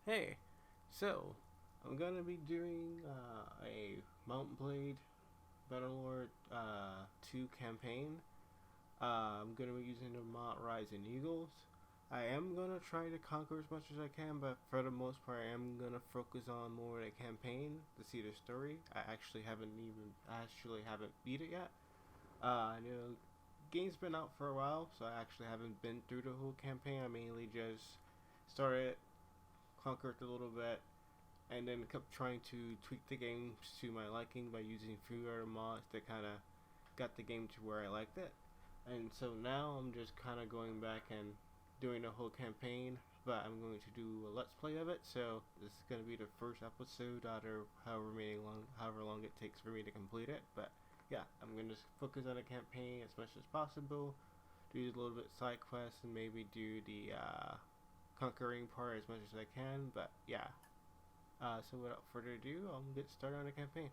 Hey, so I'm gonna be doing a Mount Blade Bannerlord 2 campaign. I'm gonna be using the mod Rising Eagles. I am gonna try to conquer as much as I can, but for the most part, I am gonna focus on more of the campaign to see the story. I actually haven't beat it yet. I know game's been out for a while, so I actually haven't been through the whole campaign. I mainly just started, conquered a little bit, and then kept trying to tweak the game to my liking by using few other mods that kind of got the game to where I liked it. And so now I'm just kind of going back and doing the whole campaign, but I'm going to do a let's play of it. So this is going to be the first episode out of however long it takes for me to complete it. But yeah, I'm going to focus on the campaign as much as possible, do a little bit side quests, and maybe do the conquering part as much as I can. But yeah, so without further ado, I'll get started on the campaign.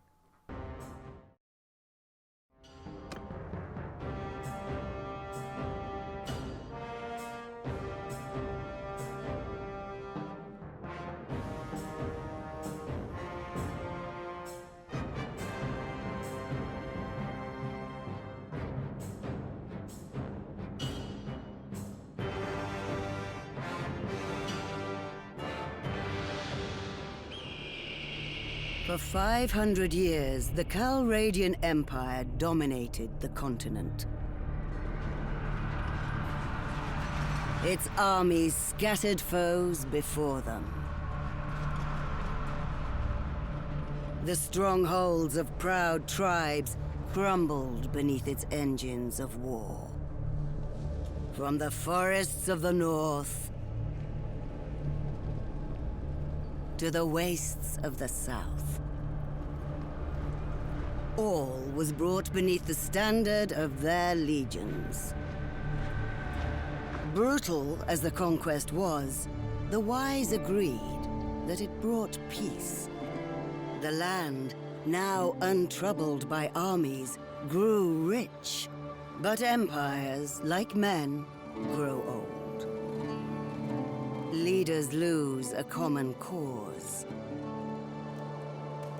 For 500 years, the Calradian Empire dominated the continent. Its armies scattered foes before them. The strongholds of proud tribes crumbled beneath its engines of war. From the forests of the north to the wastes of the south, all was brought beneath the standard of their legions. Brutal as the conquest was, the wise agreed that it brought peace. The land, now untroubled by armies, grew rich. But empires, like men, grow old. Leaders lose a common cause.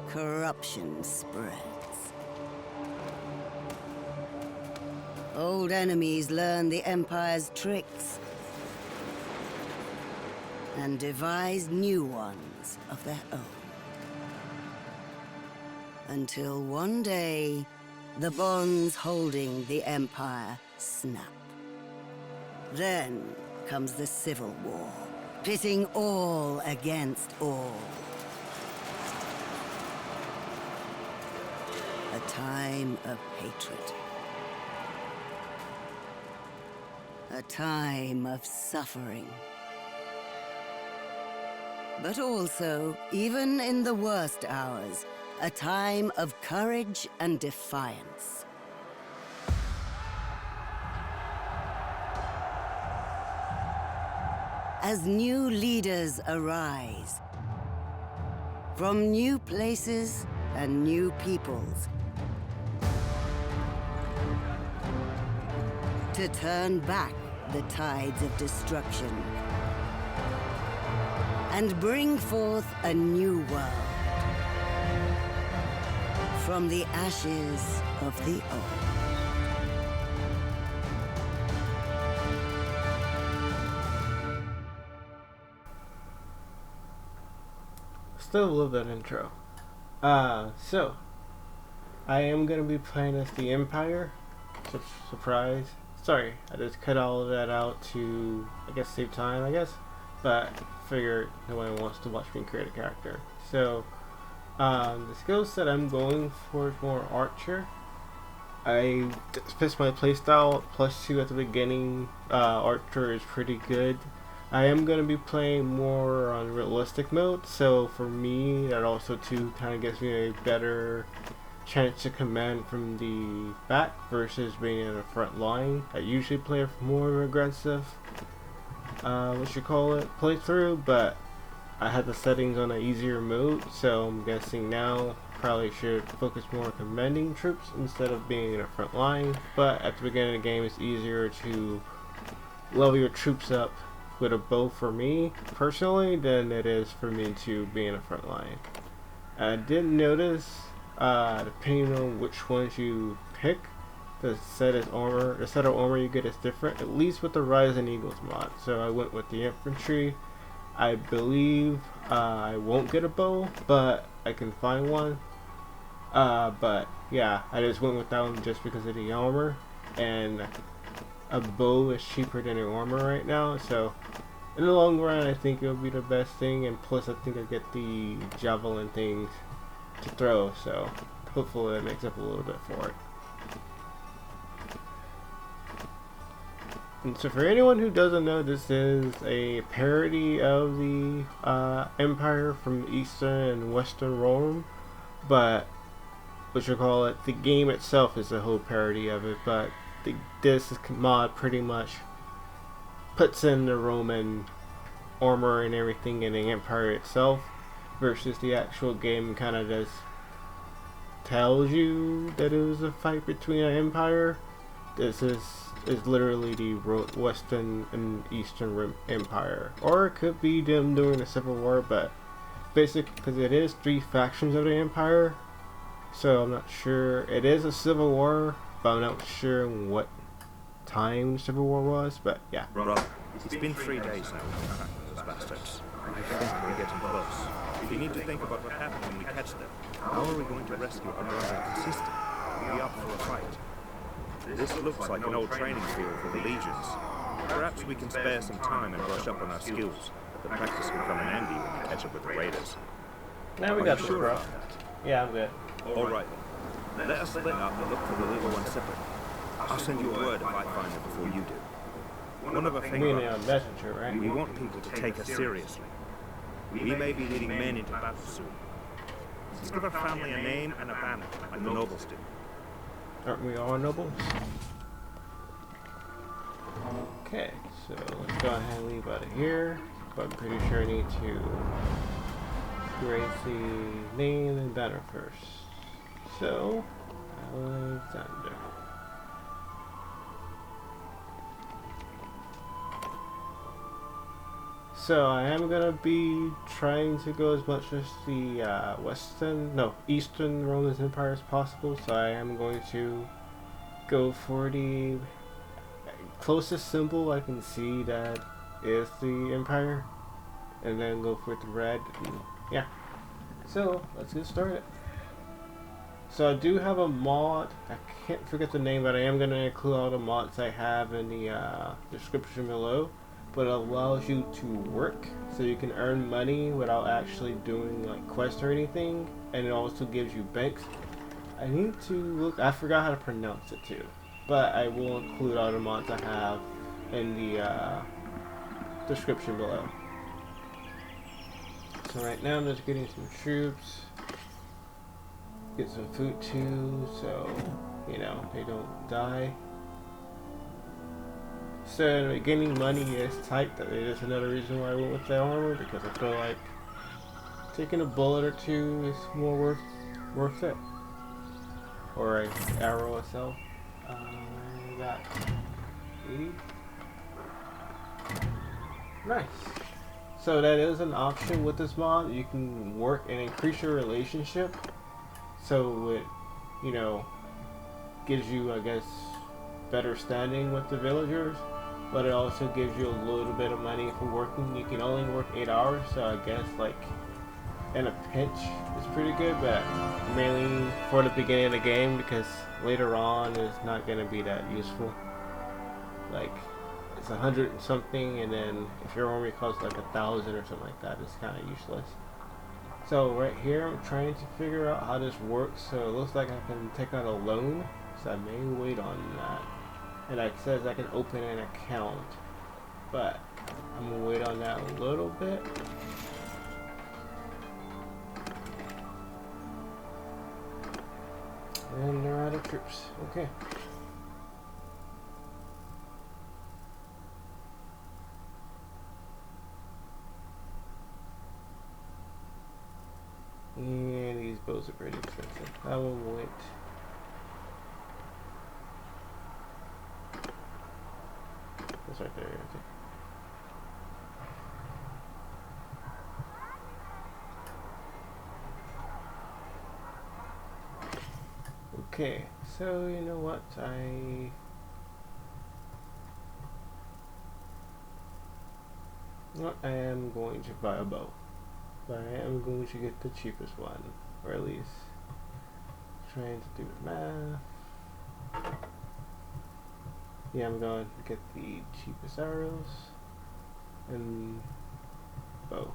Corruption spreads. Old enemies learn the Empire's tricks and devise new ones of their own. Until one day, the bonds holding the Empire snap. Then comes the Civil War, pitting all against all. A time of hatred. A time of suffering. But also, even in the worst hours, a time of courage and defiance. As new leaders arise, from new places and new peoples, to turn back the tides of destruction and bring forth a new world from the ashes of the old. Still a little bit of intro. So I am gonna be playing as the Empire. Surprise. Sorry, I just cut all of that out to, I guess, save time, I guess. But I figured no one wants to watch me create a character. So, the skill set I'm going for is more Archer. I spaced my playstyle +2 at the beginning. Archer is pretty good. I am going to be playing more on realistic mode, so for me, that also too kind of gives me a better chance to command from the back versus being in the front line. I usually play a more aggressive, playthrough, but I had the settings on an easier mode, so I'm guessing now probably should focus more on commanding troops instead of being in the front line. But at the beginning of the game, it's easier to level your troops up with a bow for me personally than it is for me to be in a front line. I did notice, depending on which ones you pick, the set of armor you get is different, at least with the Rise and Eagles mod. So I went with the infantry. I believe I won't get a bow, but I can find one. But yeah, I just went with that one just because of the armor, and a bow is cheaper than an armor right now, so in the long run I think it'll be the best thing, and plus I think I get the javelin things to throw, so hopefully that makes up a little bit for it. And so for anyone who doesn't know, this is a parody of the Empire from Eastern and Western Rome, but what you call it, the game itself is a whole parody of it, but this mod pretty much puts in the Roman armor and everything in the Empire itself, versus the actual game kind of just tells you that it was a fight between an empire. This is literally the Western and Eastern Empire, or it could be them doing a civil war, but basically because it is 3 factions of the empire, so I'm not sure. It is a civil war, but I'm not sure what time the civil war was, but yeah. Brother, it's been 3 days now we've tracked those bastards. I think we're getting close. We need to think about what happens when we catch them. How are we going to rescue our brother and sister? Are we up for a fight? This looks like an old training field for the legions. Perhaps we can spare some time and brush up on our skills. The practice will come in handy when we catch up with the raiders. Now we got this, bro. Yeah, I'm good. Alright then. Let us split up and look for the little one separately. I'll send you a word if I find it before you do. One other thing, You mean a messenger, right? we want people to take us seriously. We may be leading men into battle soon. Let's give our family a name and a banner, like the nobles do. Aren't we all nobles? Okay, so let's go ahead and leave out of here. But I'm pretty sure I need to create the name and banner first. So, Alexander. So I am gonna be trying to go as much as the Eastern Roman Empire as possible. So I am going to go for the closest symbol I can see that is the Empire, and then go for the red. And yeah. So let's get started. So I do have a mod. I can't forget the name, but I am gonna include all the mods I have in the description below. But it allows you to work, so you can earn money without actually doing like quests or anything, and it also gives you banks. I need to look. I forgot how to pronounce it too, but I will include all the mods I have in the description below. So right now I'm just getting some troops, get some food too, so you know they don't die. So getting money is tight. That is another reason why I went with the armor, because I feel like taking a bullet or two is more worth it, or an arrow itself. I got 80. Nice. So that is an option with this mod. You can work and increase your relationship, so it, you know, gives you, I guess, better standing with the villagers. But it also gives you a little bit of money for working. You can only work 8 hours, so I guess like in a pinch it's pretty good, but mainly for the beginning of the game, because later on it's not going to be that useful. Like it's 100 and something, and then if your army costs like 1,000 or something like that, it's kind of useless. So right here I'm trying to figure out how this works. So it looks like I can take out a loan, so I may wait on that. And it says I can open an account, but I'm gonna wait on that a little bit. And they're out of troops. Okay. And these bows are pretty expensive. I will wait. That's right there, okay. Okay, so you know what? I am going to buy a bow, but I am going to get the cheapest one, or at least trying to do the math. Yeah, I'm going to get the cheapest arrows and bow.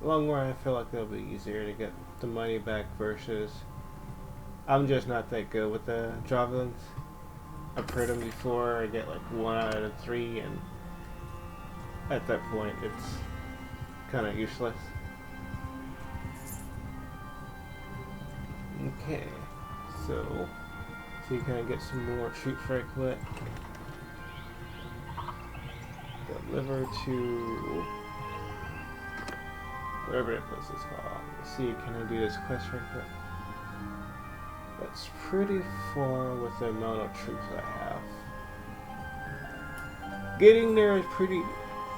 Long run, I feel like it'll be easier to get the money back versus I'm just not that good with the javelins. I've heard them before. I get like 1 out of 3, and at that point, it's kind of useless. Okay, so you kind of get some more troops right quick. Deliver to whatever that place is called. Let's see, can I do this quest right quick? That's pretty far with the amount of troops I have. Getting there is pretty,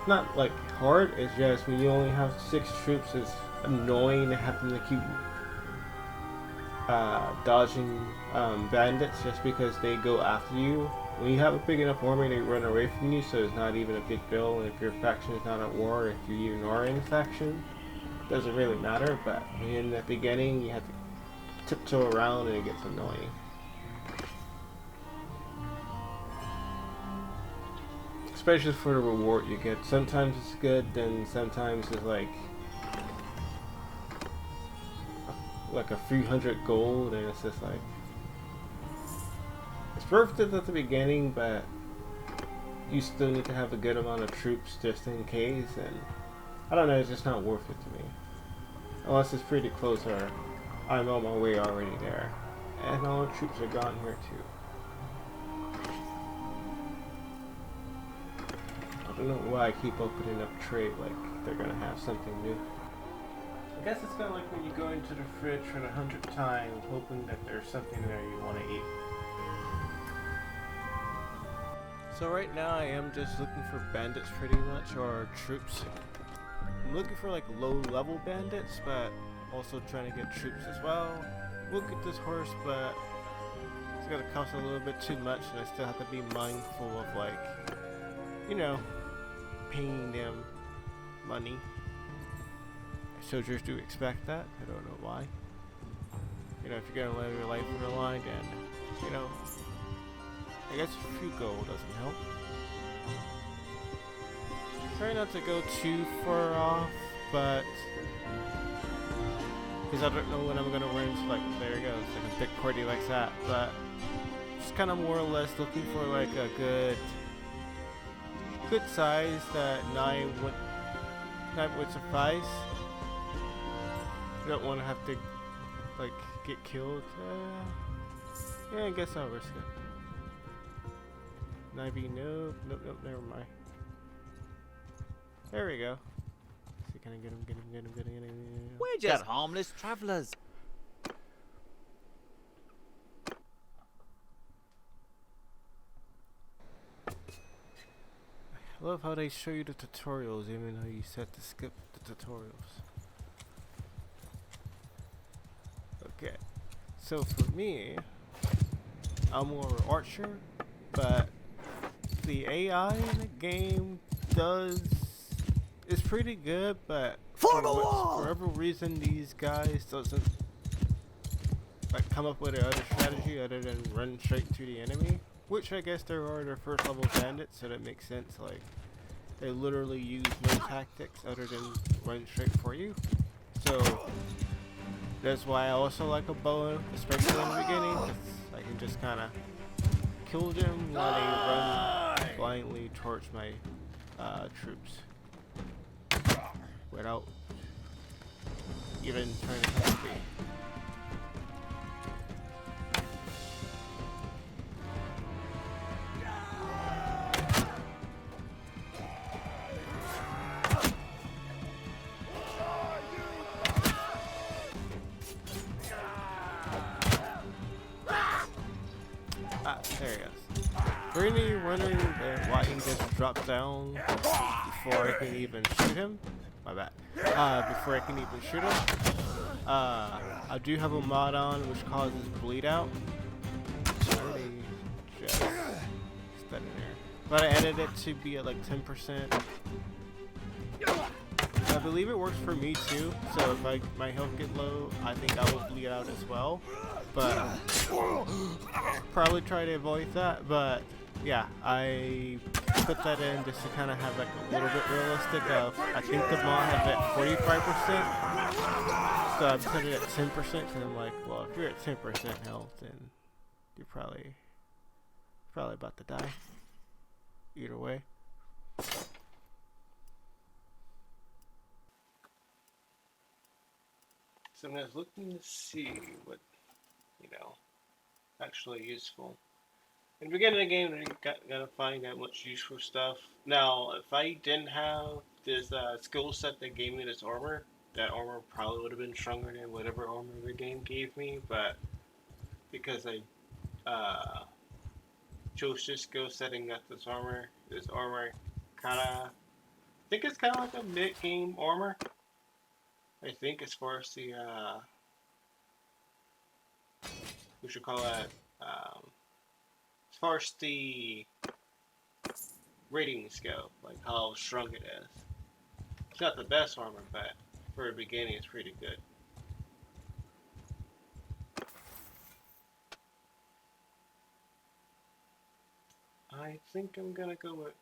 not like hard, it's just when you only have 6 troops, it's annoying to have to keep dodging bandits just because they go after you. When you have a big enough army, they run away from you, so it's not even a big deal. And if your faction is not at war, if you even are in a faction, it doesn't really matter. But in the beginning, you have to tiptoe around and it gets annoying. Especially for the reward you get. Sometimes it's good, then sometimes it's like a 300 gold, and it's just like, it's worth it at the beginning, but you still need to have a good amount of troops just in case, and I don't know, it's just not worth it to me. Unless it's pretty close or I'm on my way already there. And all the troops are gone here too. I don't know why I keep opening up trade like they're gonna have something new. I guess it's kind of like when you go into the fridge for the 100th time, hoping that there's something there you want to eat. So right now I am just looking for bandits pretty much, or troops. I'm looking for like low level bandits, but also trying to get troops as well. We'll get this horse, but it's gonna cost a little bit too much, and I still have to be mindful of, like, you know, paying them money. Soldiers do expect that. I don't know why. You know, if you're gonna live your life on the line, then, you know, I guess a few gold doesn't help. Try not to go too far off, but because I don't know when I'm gonna run into, like, there it goes, like a big party like that. But just kind of more or less looking for like a good size that 9 would suffice. You don't want to have to like get killed. Yeah, I guess I'll risk it. 9B, nope, never mind. There we go. See, can I get him? We're just harmless travelers. I love how they show you the tutorials, even though you set to skip the tutorials. Okay, so for me, I'm more of an archer, but the AI in the game is pretty good, but for whatever reason these guys doesn't like come up with another strategy other than run straight to the enemy, which I guess there are their first level bandits, so that makes sense. Like, they literally use no tactics other than run straight for you. So that's why I also like a bow, especially in the beginning, 'cause I can just kind of kill them while they run blindly towards my troops without even trying to help me. There he goes. For any running, why he just dropped down before I can even shoot him. My bad. Before I can even shoot him. I do have a mod on which causes bleed out. Already just that in there. But I edited it to be at like 10%. I believe it works for me too. So if my health get low, I think I will bleed out as well. But probably try to avoid that. But yeah, I put that in just to kind of have like a little bit realistic of, I think the mod has it at 45%, so I put it at 10% because I'm like, well, if you're at 10% health, then you're probably about to die either way. So I was looking to see what, actually useful. In the beginning of the game, you gotta find that much useful stuff. Now, if I didn't have this skill set that gave me this armor, that armor probably would have been stronger than whatever armor the game gave me. But because I chose this skill set and got this armor I think it's kind of like a mid-game armor. I think as far as the we should call that. As far as the ratings go, like how strong it is. It's not the best armor, but for a beginning it's pretty good. I think I'm gonna go with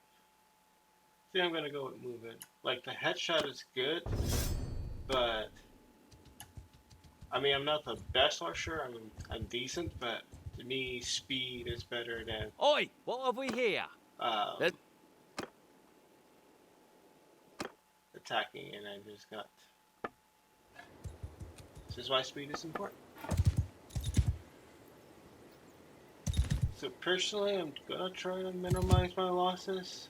movement. Like the headshot is good, but I mean I'm not the best archer, I'm decent, but to me, speed is better than... Oi! What have we here? Attacking, and I just got... This is why speed is important. So personally, I'm gonna try to minimize my losses.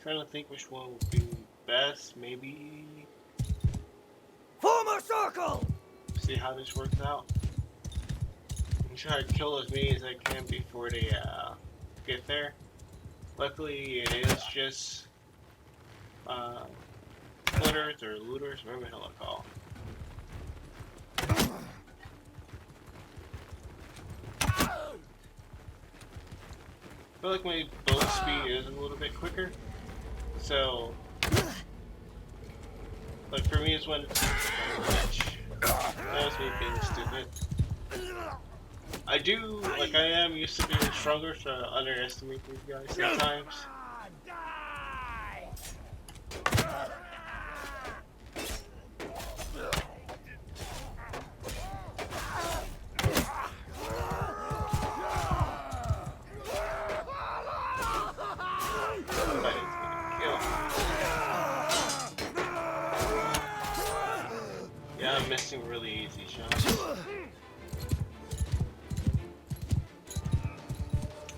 Trying to think which one would be best, maybe... Form a circle! See how this works out. I'm trying to kill as many as I can before they get there. Luckily, it is just looters or looters, whatever the hell I call. I feel like my bow speed is a little bit quicker, so like for me, it's when it's that was me being stupid. I am used to being stronger, so I underestimate these guys sometimes. Yeah, I'm missing really easy shots.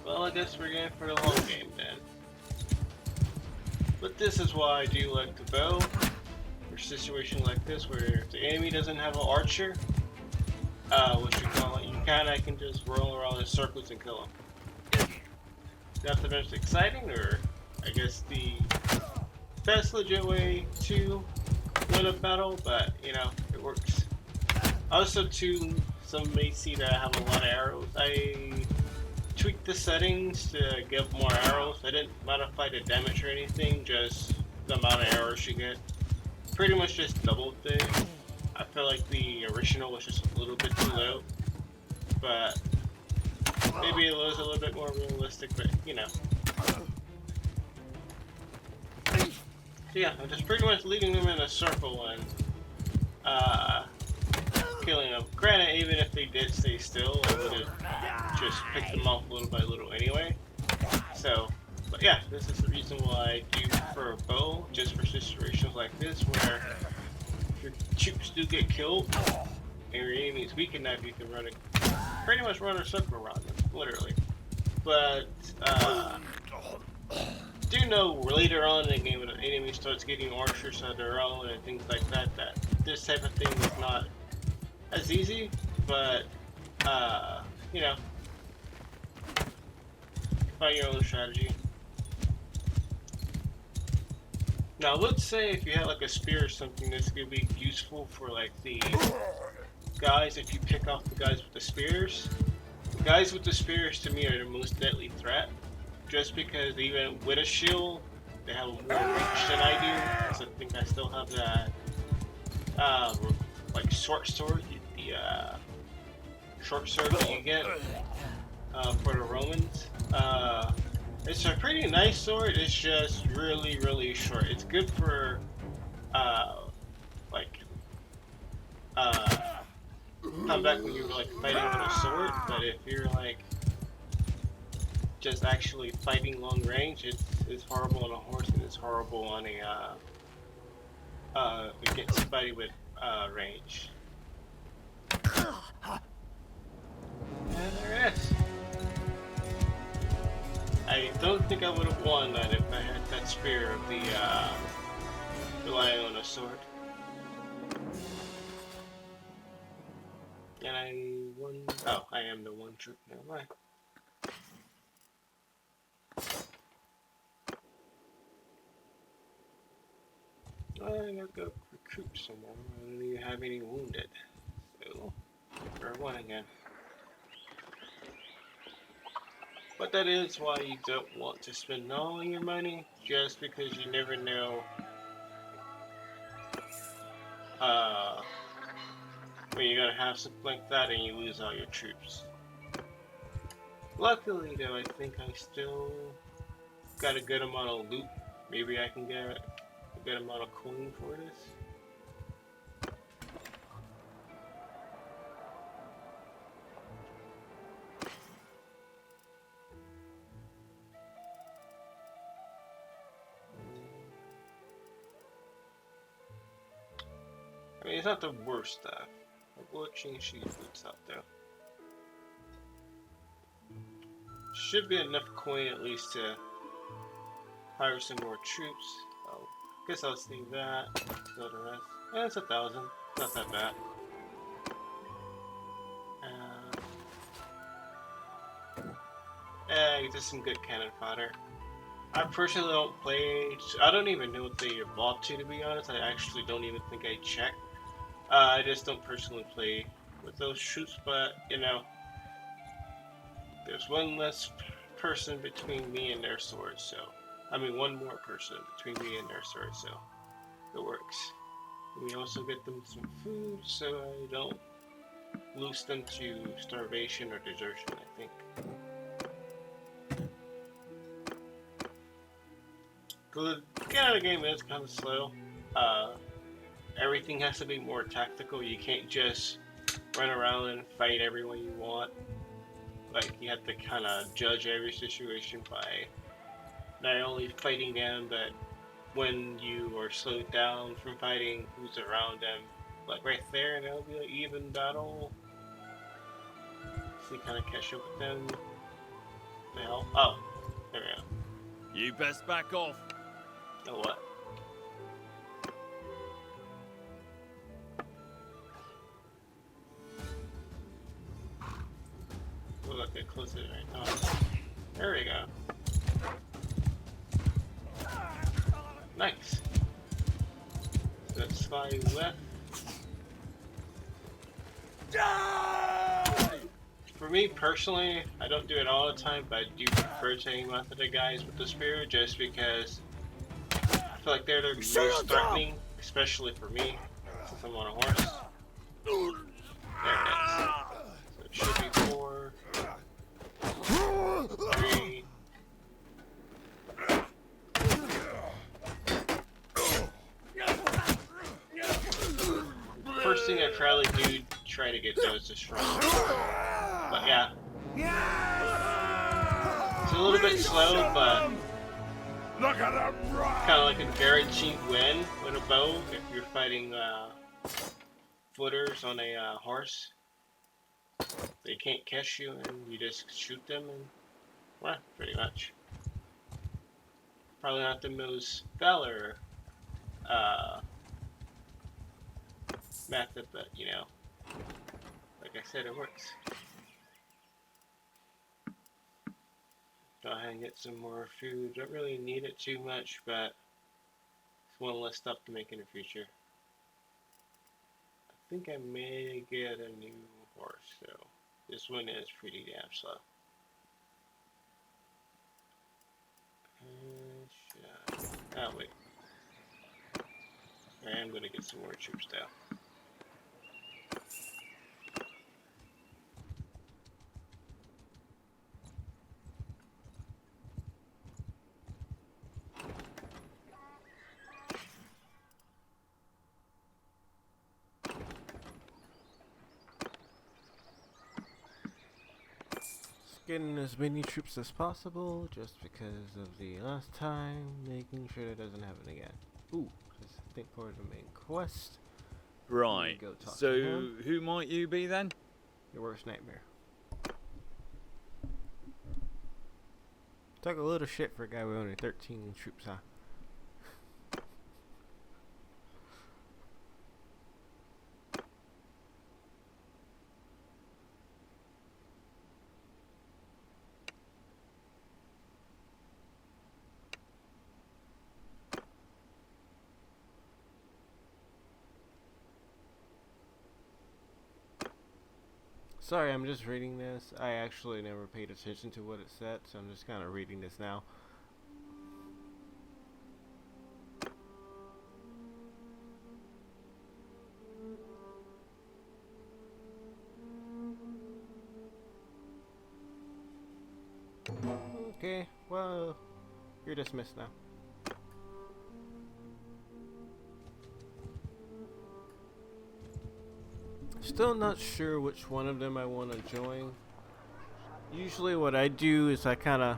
Well, I guess we're going for the long game then. But this is why I do like the bow. For situations like this where if the enemy doesn't have an archer, what you call it, you can just roll around in circles and kill them. Not the most exciting, or I guess the best legit way to win a battle, but it works. Also too, some may see that I have a lot of arrows. I tweaked the settings to give more arrows. I didn't modify the damage or anything, just the amount of arrows you get. Pretty much just doubled it. I feel like the original was just a little bit too low, but maybe it was a little bit more realistic, but So yeah, I'm just pretty much leading them in a circle and killing them. Granted, even if they did stay still, I would have just picked them off little by little anyway. So, but yeah, this is the reason why I do prefer a bow, just for situations like this where your troops do get killed and your enemy is weak enough, you can pretty much run a circle around them, literally. But do know later on in the game when the enemy starts getting archers of their own and things like that, that this type of thing is not as easy, but find your own strategy. Now, let's say if you had like a spear or something that's gonna be useful for like the guys. If you pick off the guys with the spears, the guys with the spears to me are the most deadly threat. Just because even with a shield, they have more reach than I do. Because I think I still have that, uh, like short sword, short sword that you get for the Romans. It's a pretty nice sword. It's just really, really short. It's good for like uh, combat when you're like fighting with a sword. But if you're like just actually fighting long range, it's horrible on a horse and it's horrible on a against somebody with range. And there it is. I don't think I would have won that if I had that spear of the relying on a sword. And I won. Oh, I am the one troop. Never mind. I gotta go recruit someone. I don't even have any wounded. So, for one again. But that is why you don't want to spend all your money, just because you never know when you're gonna have something like that and you lose all your troops. Luckily though, I think I still got a good amount of loot. Maybe I can get a good amount of coin for this. I mean, it's not the worst stuff. I will change these boots out though. Should be enough coin at least to hire some more troops. Oh, guess I'll save that. Go the rest. Yeah, it's 1,000. Not that bad. Just some good cannon fodder. I personally don't play. I don't even know what they evolved to be honest. I actually don't even think I checked. I just don't personally play with those troops, but you know, there's one less person between me and their sword, so I mean one more person between me and their sword, so it works. We also get them some food, so I don't lose them to starvation or desertion, I think. The beginning of the game is kind of slow. Everything has to be more tactical. You can't just run around and fight everyone you want. Like, you have to kind of judge every situation by not only fighting them, but when you are slowed down from fighting, who's around them. Like right there, and it'll be an even battle. So you kind of catch up with them. The hell? Oh, there we go. You best back off. Oh, what? We'll look at closer right now. There we go. Nice. So let's fly left. For me personally, I don't do it all the time, but I do prefer taking out the guys with the spear just because I feel like they're the most threatening, especially for me, since I'm on a horse. There it is. So it should be 4, 3. First thing I probably do, try to get those destroyed. But yeah. It's a little bit slow, but kind of like a guaranteed win with a bow if you're fighting footers on a horse. They can't catch you and you just shoot them and, well, pretty much. Probably not the most valor method, but you know, like I said, it works. Go ahead and get some more food. Don't really need it too much, but one less stuff to make in the future. I think I may get a new horse, so this one is pretty damn slow. Oh wait, I am gonna get some more troops down. Getting as many troops as possible, just because of the last time, making sure that doesn't happen again. Ooh, I think part of the main quest. Right. Go talk to So, him. who might you be then? Your worst nightmare. Talk a little shit for a guy with only 13 troops, huh? Sorry, I'm just reading this. I actually never paid attention to what it said, so I'm just kind of reading this now. Okay, well, you're dismissed now. Still not sure which one of them I want to join. Usually what I do is I kind of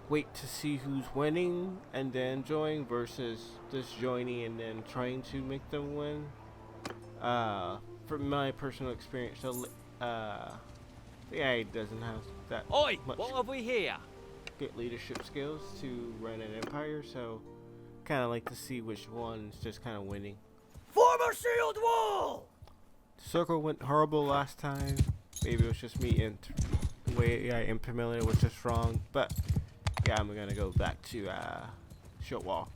wait to see who's winning and then join versus just joining and then trying to make them win. From my personal experience, the AI doesn't have that Oi! much What have we here? good leadership skills to run an empire, so kind of like to see which one's just kind of winning. Form a shield wall! Circle went horrible last time. Maybe it was just me and the way I implemented it was just wrong. But yeah, I'm gonna go back to shield wall.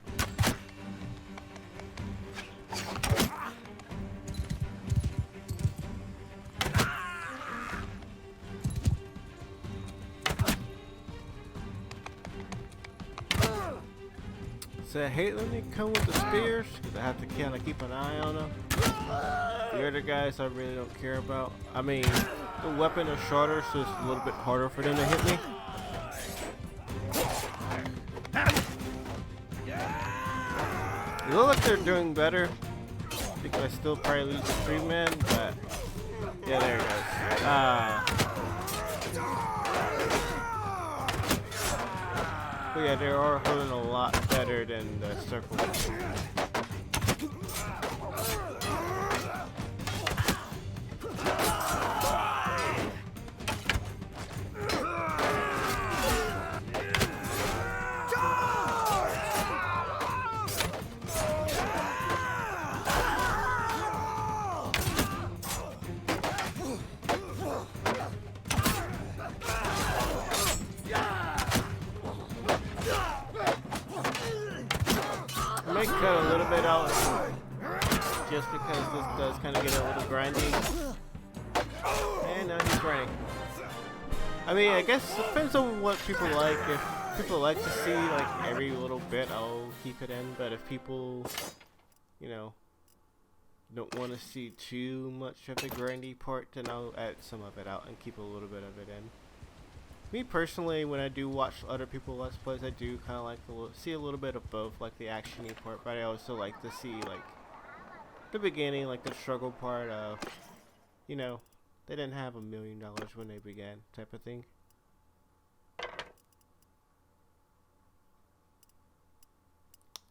So I hate when they come with the spears because I have to kind of keep an eye on them. The other guys I really don't care about. I mean, the weapon is shorter, so it's a little bit harder for them to hit me. They look like they're doing better. I think I still probably lose the 3-man, but yeah, there it goes. But yeah, they are holding a lot better than the circle. Cut a little bit out just because this does kind of get a little grindy. And now he's running. I mean, I guess it depends on what people like. If people like to see like every little bit, I'll keep it in. But if people, you know, don't want to see too much of the grindy part, then I'll add some of it out and keep a little bit of it in. Me personally, when I do watch other people let's plays, I do kind of like to see a little bit of both, like the actiony part, but I also like to see like the beginning, like the struggle part of, you know, they didn't have $1 million when they began, type of thing.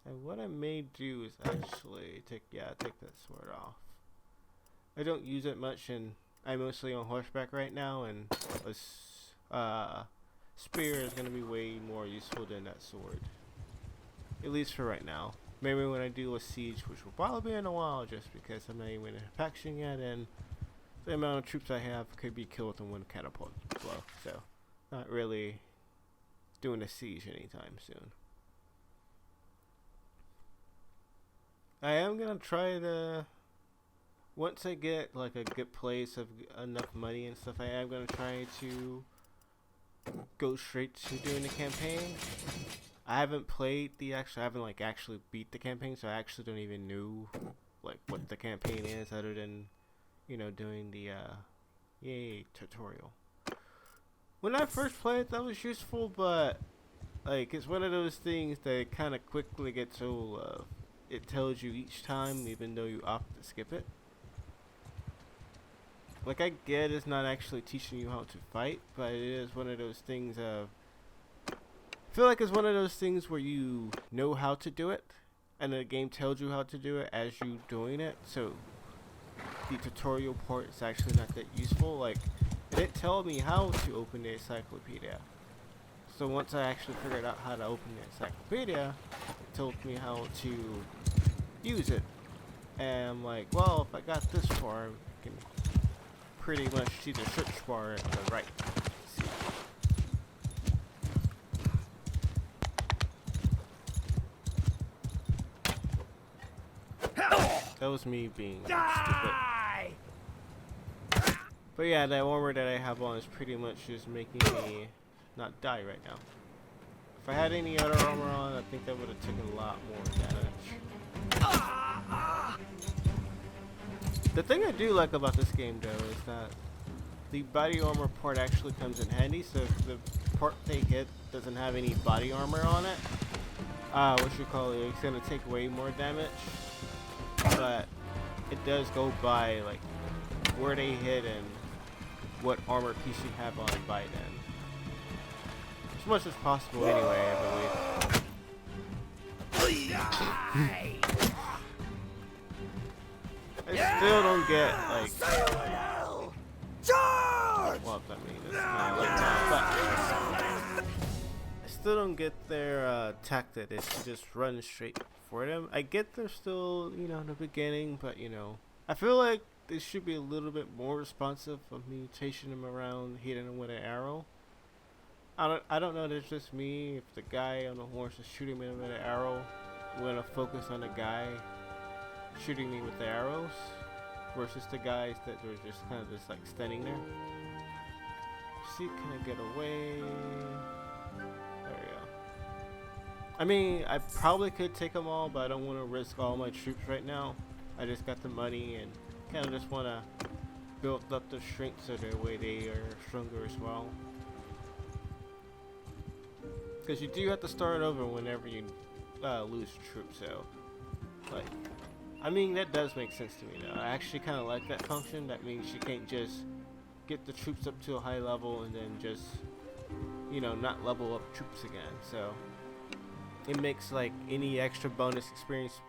And what I may do is actually take that sword off. I don't use it much, and I'm mostly on horseback right now, and spear is going to be way more useful than that sword. At least for right now. Maybe when I do a siege, which will probably be in a while, just because I'm not even in a faction yet, and the amount of troops I have could be killed in one catapult blow. So, not really doing a siege anytime soon. I am gonna try to, once I get like a good place of enough money and stuff, I am gonna try to go straight to doing the campaign. I haven't played the I haven't like actually beat the campaign, so I actually don't even know like what the campaign is other than, you know, doing the tutorial. When I first played, that was useful, but like it's one of those things that kind of quickly gets old of. It tells you each time, even though you opt to skip it. Like, I get it's not actually teaching you how to fight, but it is one of those things of, I feel like it's one of those things where you know how to do it, and the game tells you how to do it as you doing it, so the tutorial part is actually not that useful. Like, it didn't tell me how to open the encyclopedia. So once I actually figured out how to open the encyclopedia, it told me how to use it. And I'm like, well, if I got this far, I can pretty much see the search bar on the right. See. That was me being stupid. But yeah, that armor that I have on is pretty much just making me not die right now. If I had any other armor on, I think that would have taken a lot more damage. The thing I do like about this game, though, is that the body armor part actually comes in handy. So if the part they hit doesn't have any body armor on it, it's gonna take way more damage. But it does go by like where they hit and what armor piece you have on by then. As much as possible anyway, I believe. I still don't get like well, I mean, it's not like that, but I still don't get their tactic is to just run straight for them. I get they're still, you know, in the beginning, but you know, I feel like they should be a little bit more responsive of me chasing them around, hitting them with an arrow. I don't know if it's just me. If the guy on the horse is shooting me with an arrow, I'm gonna focus on the guy shooting me with the arrows versus the guys that were just kind of just like standing there. See, can I get away? There we go. I mean, I probably could take them all, but I don't want to risk all my troops right now. I just got the money and kind of just want to build up the strength so that way they are stronger as well. Because you do have to start over whenever you lose troops, so like, I mean, that does make sense to me though. I actually kind of like that function. That means you can't just get the troops up to a high level and then just, you know, not level up troops again. So it makes like any extra bonus experience,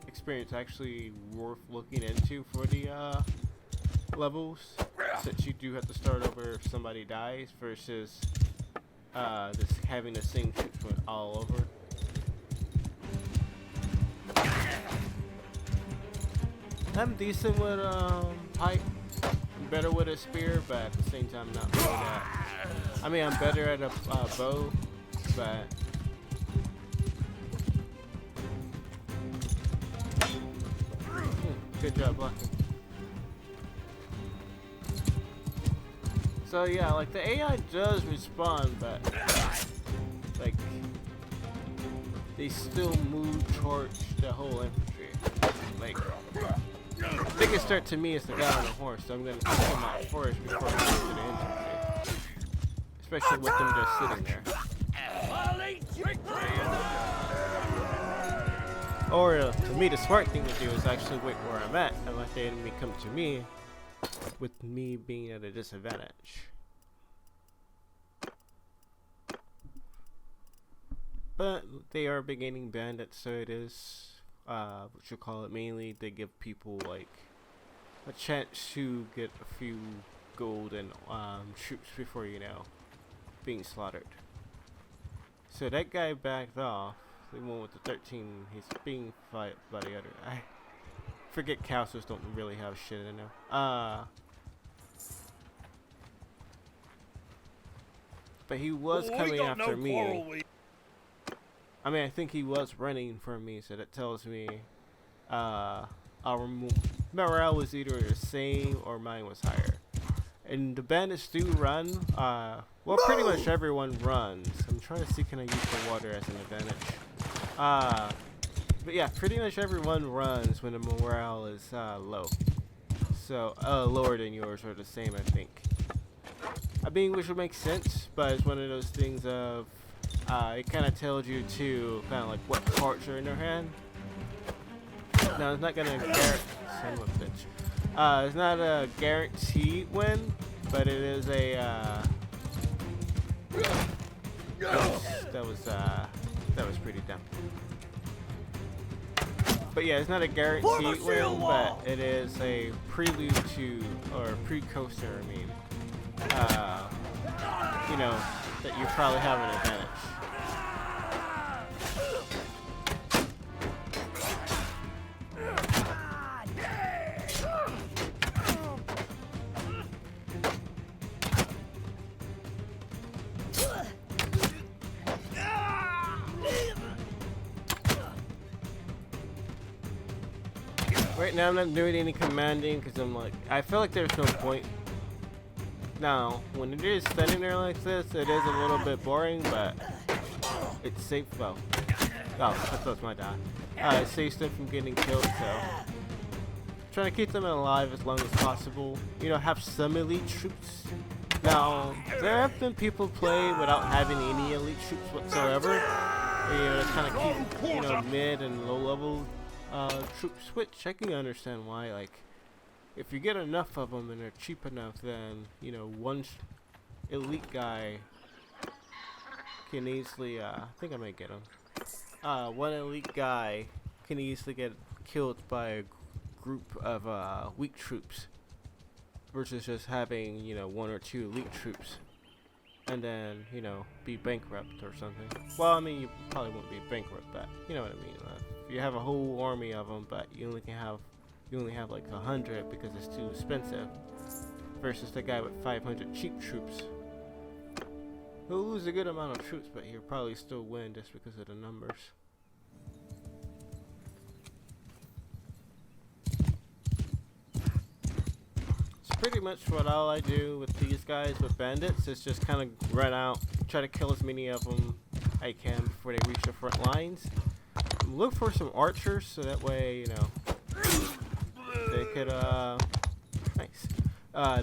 experience actually worth looking into for the levels, since you do have to start over if somebody dies versus just having the same troops went all over. I'm decent with pipe, I'm better with a spear, but at the same time not really that. I mean, I'm better at a bow, but good job blocking. So yeah, like the AI does respond, but like they still move towards the whole infantry. Like the biggest threat to me is the guy on the horse, so I'm gonna take him out first before I get to the infantry. Especially with them just sitting there. Or to me, the smart thing to do is actually wait where I'm at and let the enemy come to me, with me being at a disadvantage. But they are beginning bandits, so it is what you call it, mainly they give people like a chance to get a few gold and troops before, you know, being slaughtered. So that guy backed off. The one with the 13, he's being fight by the other. I forget castles don't really have shit in them. But he was coming after me. I mean, I think he was running from me, so that tells me our morale was either the same or mine was higher. And the bandits do run. Well, pretty much everyone runs. I'm trying to see, can I use the water as an advantage? But yeah, pretty much everyone runs when the morale is low. So, lower than yours or the same, I think. I mean, which would make sense, but it's one of those things of, it kind of tells you to kind of like what cards are in their hand. Now, it's not gonna son of a bitch. It's not a guaranteed win, but it is a, that was pretty dumb. But yeah, it's not a guaranteed win, but it is a prelude to, or precursor, I mean, you know, that you probably have an advantage. Right now I'm not doing any commanding because I'm like, I feel like there's no point. Now, when it is standing there like this, it is a little bit boring, but it's safe. Well, oh, that's my dad. It saves them from getting killed, so trying to keep them alive as long as possible. You know, have some elite troops. Now, there have been people play without having any elite troops whatsoever. You know, kind of keep, you know, mid and low level troops, which I can understand why. Like, if you get enough of them and they're cheap enough, then, you know, one elite guy can easily, I think I might get him. One elite guy can easily get killed by a group of weak troops versus just having, you know, one or two elite troops and then, you know, be bankrupt or something. Well, I mean, you probably won't be bankrupt, but you know what I mean. You have a whole army of them, but you only have like 100 because it's too expensive, versus the guy with 500 cheap troops. He'll lose a good amount of troops, but he'll probably still win just because of the numbers. It's pretty much what all I do with these guys, with bandits, is just kind of run out, try to kill as many of them I can before they reach the front lines. Look for some archers, so that way, you know, they could, nice.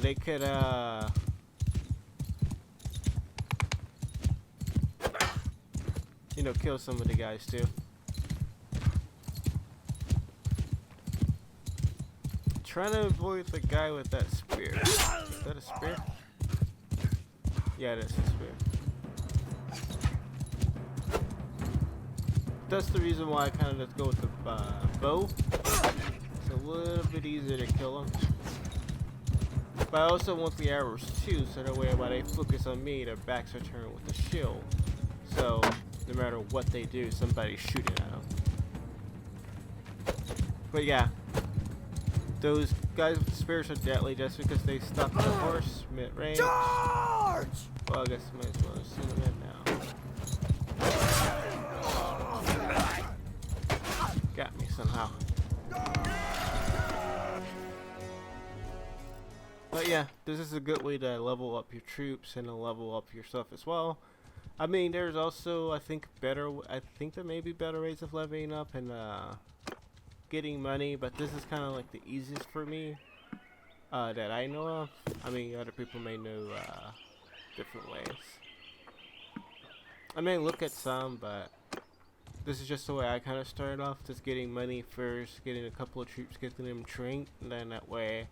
They could, you know, kill some of the guys too. Trying to avoid the guy with that spear. Is that a spear? Yeah, it is a spear. That's the reason why I kind of just go with the bow. It's a little bit easier to kill them. But I also want the arrows too, so that way when they focus on me, their backs are turned with the shield. So no matter what they do, somebody's shooting at them. But yeah, those guys with the spears are deadly just because they stop the horse mid-range. Charge! Well, I guess I might as well send them in now. Got me somehow. But yeah, this is a good way to level up your troops and to level up your stuff as well. I mean, there's also, I think there may be better ways of leveling up and getting money, but this is kind of like the easiest for me that I know of. I mean, other people may know different ways. I may look at some, but this is just the way I kind of started off, just getting money first, getting a couple of troops, getting them trained, and then that way,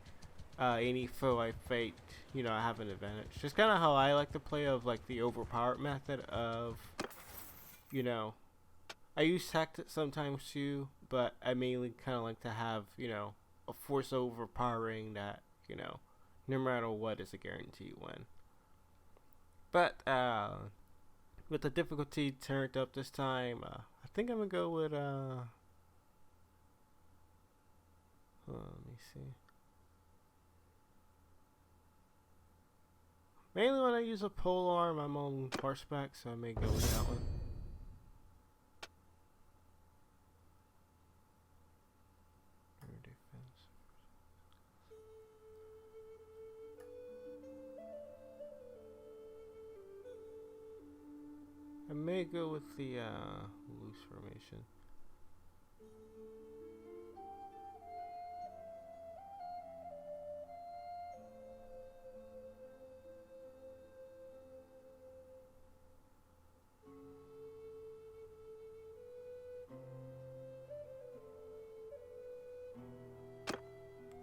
any foe I fight, you know, I have an advantage. Just kind of how I like to play, of like the overpowered method of, you know, I use tactics sometimes too, but I mainly kind of like to have, you know, a force overpowering that, you know, no matter what is a guaranteed win. But, with the difficulty turned up this time, I think I'm gonna go with, hold on, let me see. Mainly when I use a pole arm, I'm on horseback, so I may go with that one. I may go with the loose formation.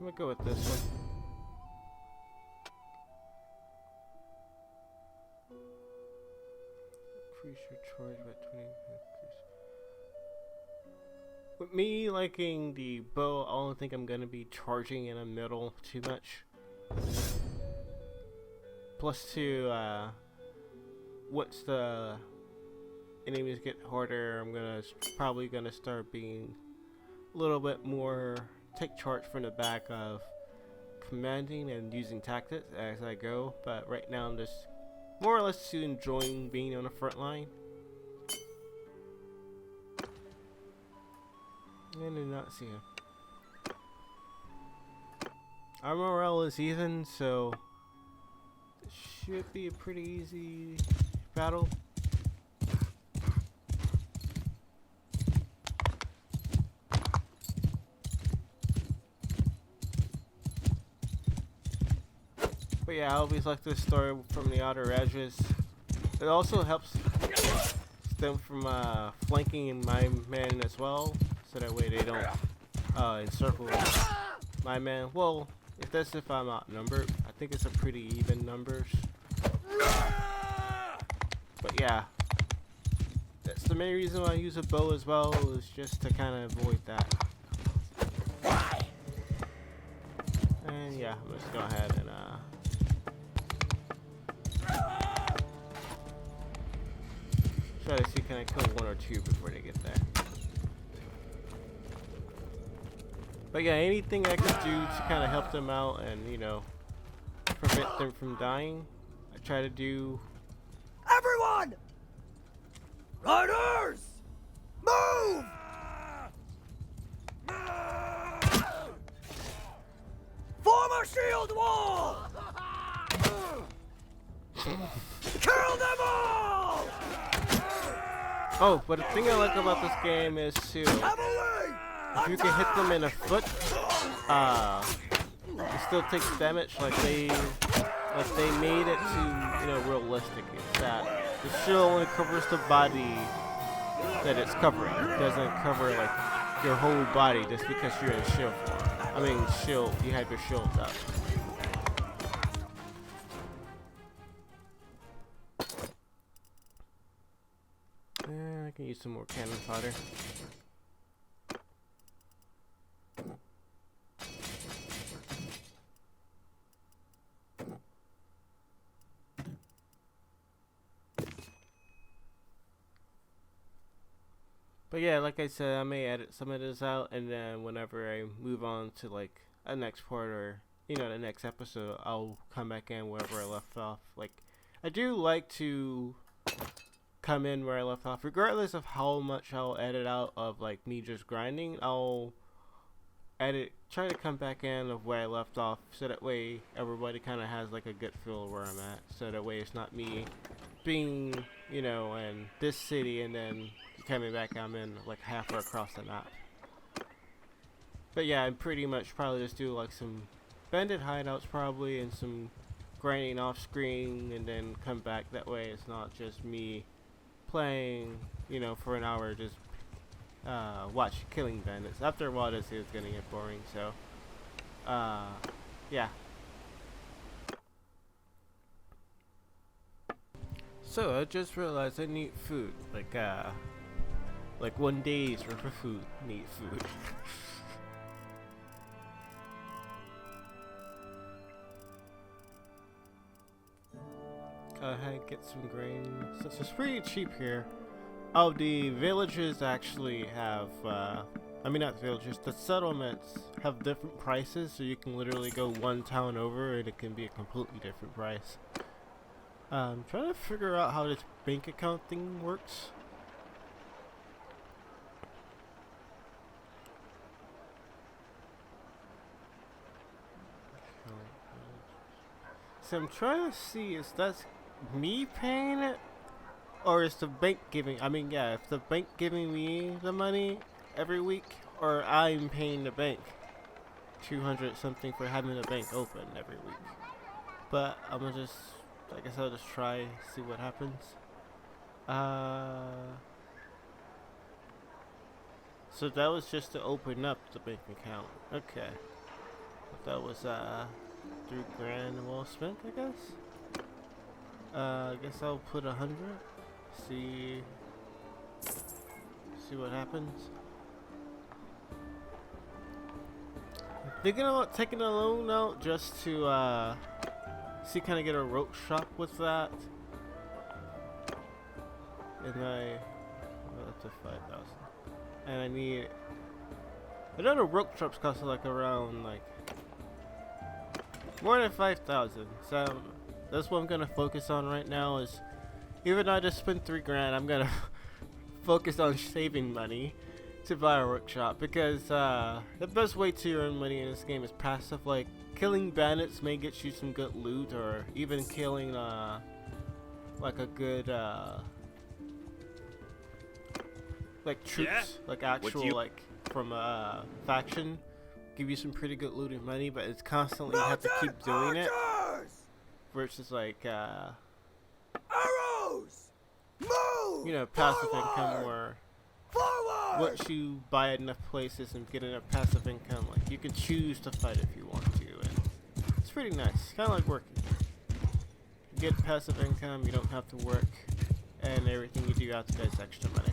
I'm gonna go with this one. Increase your charge by 20. With me liking the bow, I don't think I'm gonna be charging in the middle too much. Plus two, once the enemies get harder, I'm probably gonna start being a little bit more take charge from the back of commanding and using tactics as I go. But right now I'm just more or less enjoying being on the front line. I did not see him. Our morale is even, so it should be a pretty easy battle. But yeah, I always like this story from the outer edges. It also helps them from flanking my men as well, so that way they don't encircle my man. Well, if that's if I'm outnumbered. I think it's a pretty even numbers. But yeah, that's the main reason why I use a bow as well, is just to kind of avoid that. And yeah, let's go ahead and try to see, can I kill one or two before they get there. But yeah, anything I could do to kind of help them out and, you know, prevent them from dying, I try to do. Everyone! Riders! Move! Form a shield wall! Kill them all! Oh, but the thing I like about this game is too, if you can hit them in the foot, it still takes damage. Like they made it to, you know, realistic. It's that the shield only covers the body that it's covering. It doesn't cover like your whole body just because you're in shield form. I mean shield, you have your shield up. I can use some more cannon fodder. But yeah, like I said, I may edit some of this out, and then whenever I move on to like a next part or, you know, the next episode, I'll come back in wherever I left off. Like, I do like to come in where I left off, regardless of how much I'll edit out of like me just grinding. I'll try to come back in of where I left off, so that way everybody kind of has like a good feel of where I'm at. So that way it's not me being, you know, in this city and then coming back, I'm in like halfway across the map. But yeah, I'm pretty much probably just do like some bandit hideouts probably and some grinding off screen, and then come back. That way it's not just me playing, you know, for an hour just watch killing bandits. After a while this is gonna get boring, so yeah. So I just realized I need food, like 1 day's worth of food. Need food. Go ahead and get some grain. Since it's pretty cheap here. Oh, the villages actually have, I mean not the villages, the settlements have different prices, so you can literally go one town over and it can be a completely different price. I'm trying to figure out how this bank account thing works. So I'm trying to see if that's me paying it, or is the bank giving? I mean, yeah, if the bank giving me the money every week, or I'm paying the bank 200 something for having the bank open every week. But I'm gonna just, I guess I'll just try, see what happens. So that was just to open up the bank account. Okay. That was 3 grand well spent, I guess. I guess I'll put 100. See what happens. Thinking about taking a loan out just to see, kind of get a rope shop with that. And up to 5,000. And I need. I know the rope shops cost like around like more than 5,000. So that's what I'm gonna focus on right now. Is even though I just spent 3 grand, I'm gonna focus on saving money to buy a workshop, because the best way to earn money in this game is passive. Like killing bandits may get you some good loot, or even killing like a good like troops, like actual like from a faction, give you some pretty good loot and money. But it's constantly you have to keep doing it versus like arrows, move, you know, passive income where once you buy enough places and get enough passive income, like you can choose to fight if you want to, and it's pretty nice. Kind of like working. You get passive income, you don't have to work, and everything you do after that is extra money.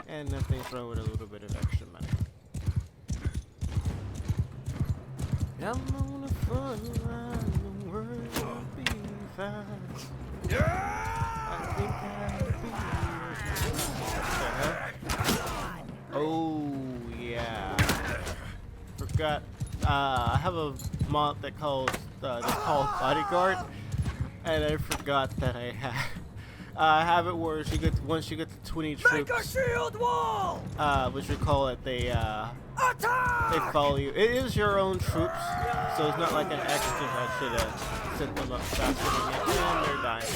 And nothing's wrong with a little bit of extra money. I'm on a fun ride, the world will be fine. I think I'll be oh yeah. Forgot. I have a mod that calls that's called Bodyguard, and I forgot that I had. I have it where you get once you get to 20 troops. Make a shield wall. What you call it? They Attack! they follow you. It is your own troops, so it's not like an extra. I should have set them up faster than that. And they're dying.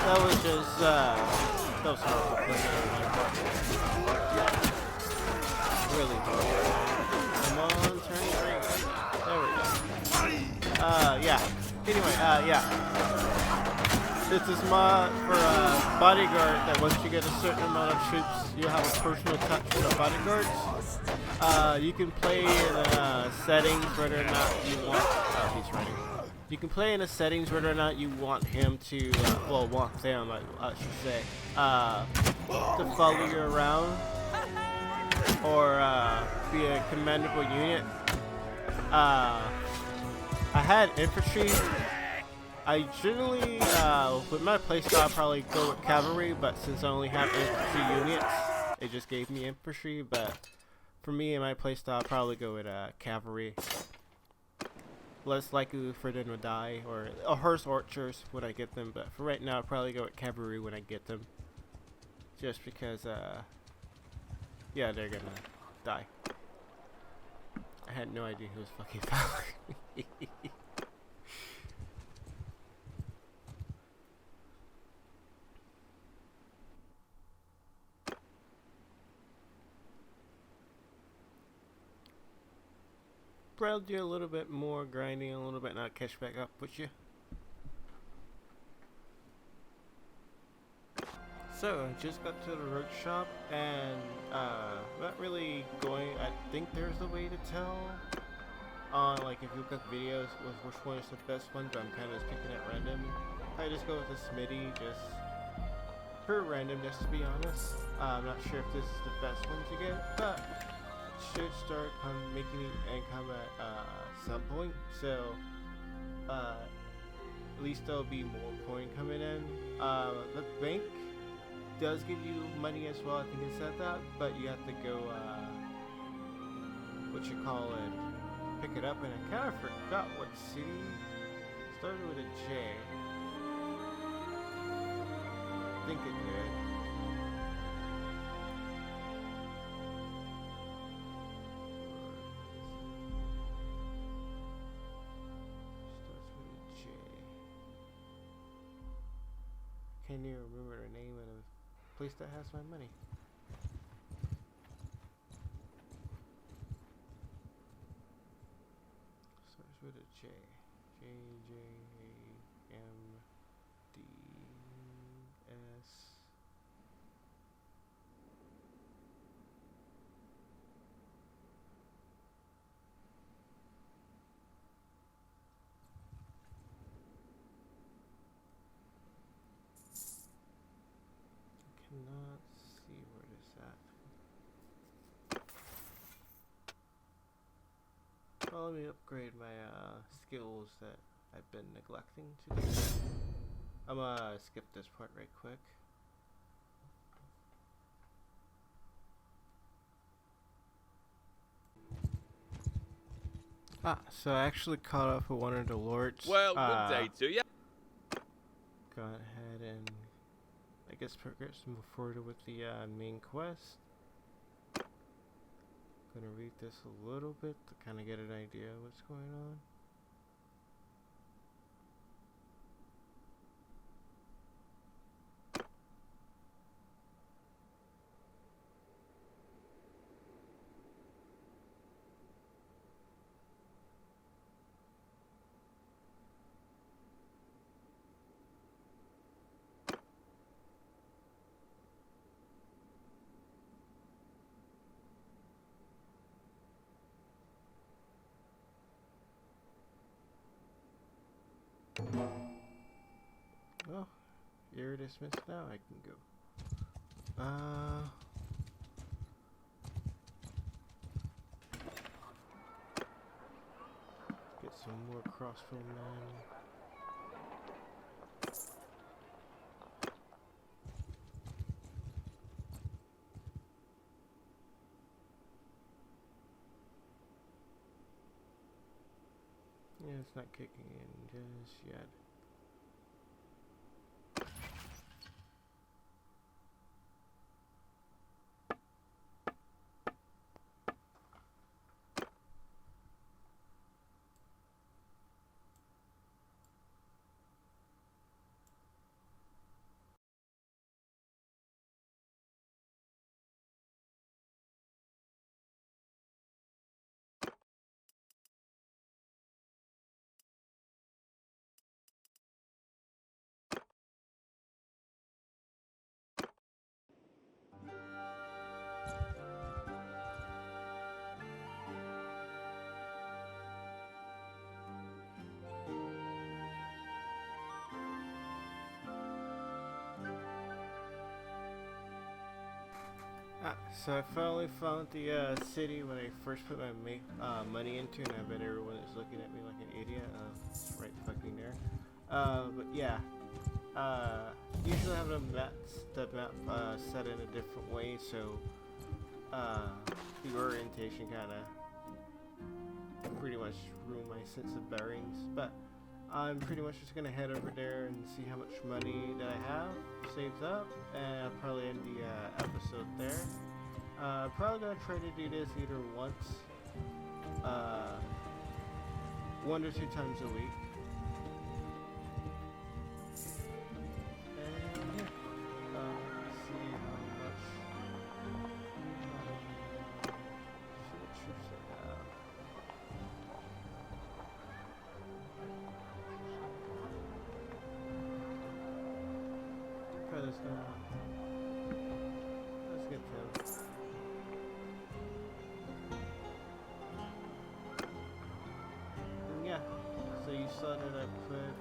That was just that was horrible playing on my part. Really horrible. Come on, turn green. There we go. Yeah. Anyway, yeah. It's this mod for Bodyguard that once you get a certain amount of troops, you have a personal touch with the Bodyguards. You can play in settings whether or not you want. Oh, he's running. You can play in the settings whether or not you want him to, well, want them, I should say, to follow you around or be a commendable unit. I had infantry. I generally, with my playstyle, I'll probably go with cavalry, but since I only have infantry units, it just gave me infantry. But for me and my playstyle, I'll probably go with cavalry. Less likely for them to die, or horse archers when I get them. But for right now, I'll probably go with cavalry when I get them. Just because, yeah, they're gonna die. I had no idea who was fucking following me. Probably do a little bit more grinding, a little bit, not catch back up with you. So I just got to the workshop and not really going. I think there's a way to tell on like if you look at videos with which one is the best one, but I'm kind of just picking at random. I just go with the Smitty just for randomness, to be honest. I'm not sure if this is the best one to get, but should start making income at some point, so at least there'll be more coin coming in. The bank does give you money as well, I think it said that, but you have to go what you call it, pick it up, and I kind of forgot what city. Started with a J. I think it did. can't even remember the name of the place that has my money. Starts with a J. J J A M D S. Cannot see where it is at. Well, let me upgrade my skills that I've been neglecting to do. I'm gonna skip this part right quick. So I actually caught up with one of the lords. Well, good day to you. Go ahead and I guess progress and move forward with the main quest. Gonna read this a little bit to kind of get an idea of what's going on. Well, you're dismissed now. I can go. Get some more crossbowmen. Yeah, it's not kicking in just yet. So I finally found the city when I first put my money into, and I bet everyone is looking at me like an idiot. It's right fucking there. But yeah, usually I have the map set in a different way, so the orientation kind of pretty much ruined my sense of bearings. But I'm pretty much just gonna head over there and see how much money that I have saved up, and I'll probably end the episode there. Probably gonna try to do this either once, 1 to 2 times a week. And yeah, see how much troops I have. Try this now. Let's get them. Yeah, so you saw that I put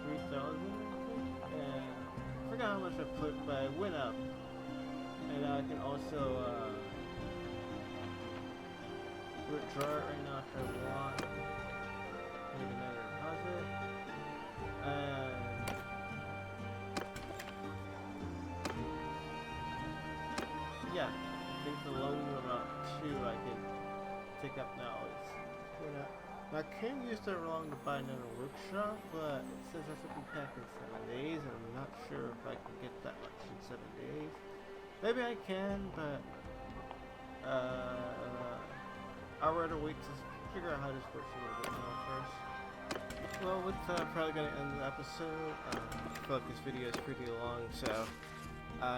3,000, and I forgot how much I put, but I went up, and I can also withdraw it right now if I want, make another deposit, and yeah, I think the loan about 2 I can take up now is I can use the loan to buy another workshop, but it says I have to be back in 7 days, and I'm not sure if I can get that much in 7 days. Maybe I can, but I'd rather wait to figure out how this works a little bit more first. well, with probably gonna end the episode. I feel like this video is pretty long, so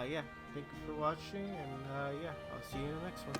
yeah, thank you for watching, and yeah, I'll see you in the next one.